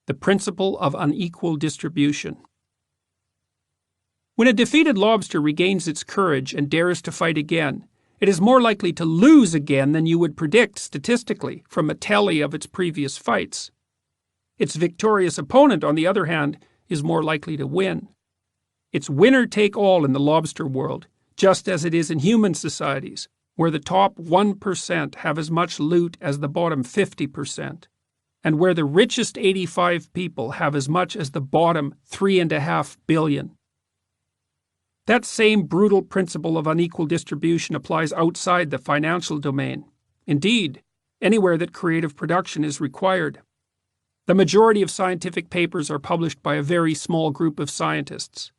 the principle of unequal distribution. When a defeated lobster regains its courage and dares to fight again, it is more likely to lose again than you would predict statistically from a tally of its previous fights. Its victorious opponent, on the other hand, is more likely to win. It's winner-take-all in the lobster world, just as it is in human societies, where the top 1% have as much loot as the bottom 50%, and where the richest 85 people have as much as the bottom 3.5 billion. That same brutal principle of unequal distribution applies outside the financial domain. Indeed, anywhere that creative production is required. The majority of scientific papers are published by a very small group of scientists.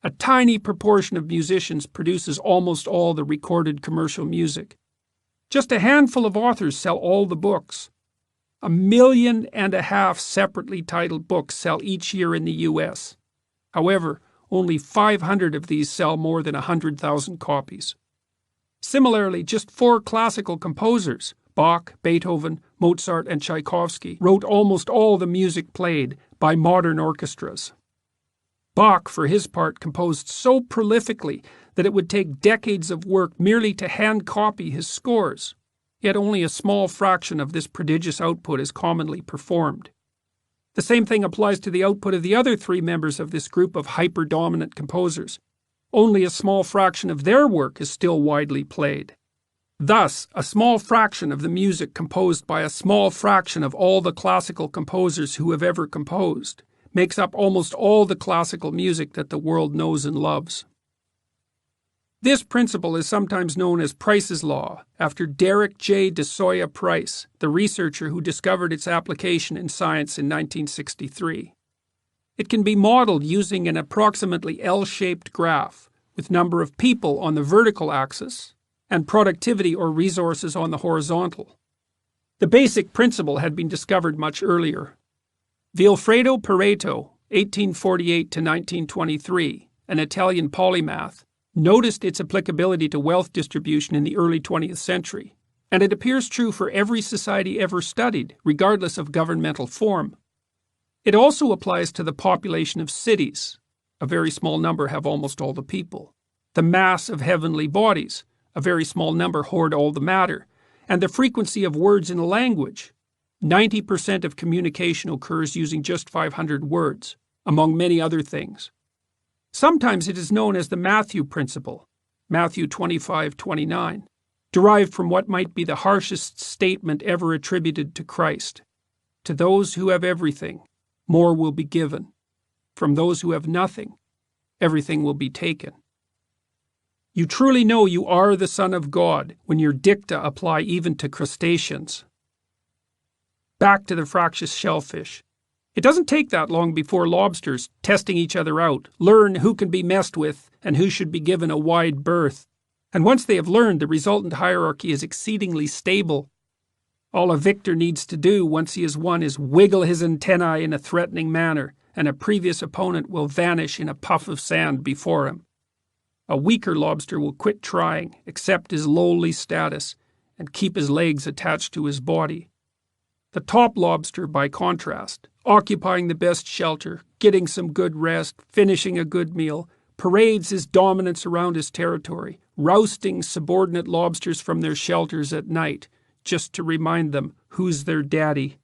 A tiny proportion of musicians produces almost all the recorded commercial music. Just a handful of authors sell all the books. 1.5 million separately titled books sell each year in the U.S. However, only 500 of these sell more than 100,000 copies. Similarly, just 4 classical composers, Bach, Beethoven, Mozart, and Tchaikovsky, wrote almost all the music played by modern orchestras. Bach, for his part, composed so prolifically that it would take decades of work merely to hand copy his scores, yet only a small fraction of this prodigious output is commonly performed. The same thing applies to the output of the other 3 members of this group of hyper-dominant composers. Only a small fraction of their work is still widely played. Thus, a small fraction of the music composed by a small fraction of all the classical composers who have ever composed makes up almost all the classical music that the world knows and loves. This principle is sometimes known as Price's Law, after Derek J. DeSoya Price, the researcher who discovered its application in science in 1963. It can be modeled using an approximately L-shaped graph, with number of people on the vertical axis and productivity or resources on the horizontal. The basic principle had been discovered much earlier. Vilfredo Pareto, 1848 to 1923, an Italian polymath, noticed its applicability to wealth distribution in the early 20th century, and it appears true for every society ever studied, regardless of governmental form. It also applies to the population of cities. A very small number have almost all the people. The mass of heavenly bodies. A very small number hoard all the matter. And the frequency of words in a language. 90% of communication occurs using just 500 words, among many other things. Sometimes it is known as the Matthew Principle, Matthew 25:29, derived from what might be the harshest statement ever attributed to Christ. To those who have everything, more will be given. From those who have nothing, everything will be taken. You truly know you are the Son of God when your dicta apply even to crustaceans. Back to the fractious shellfish. It doesn't take that long before lobsters, testing each other out, learn who can be messed with and who should be given a wide berth. And once they have learned, the resultant hierarchy is exceedingly stable. All a victor needs to do once he has won is wiggle his antennae in a threatening manner, and a previous opponent will vanish in a puff of sand before him. A weaker lobster will quit trying, accept his lowly status, and keep his legs attached to his body. The top lobster, by contrast, occupying the best shelter, getting some good rest, finishing a good meal, parades his dominance around his territory, rousting subordinate lobsters from their shelters at night, just to remind them who's their daddy.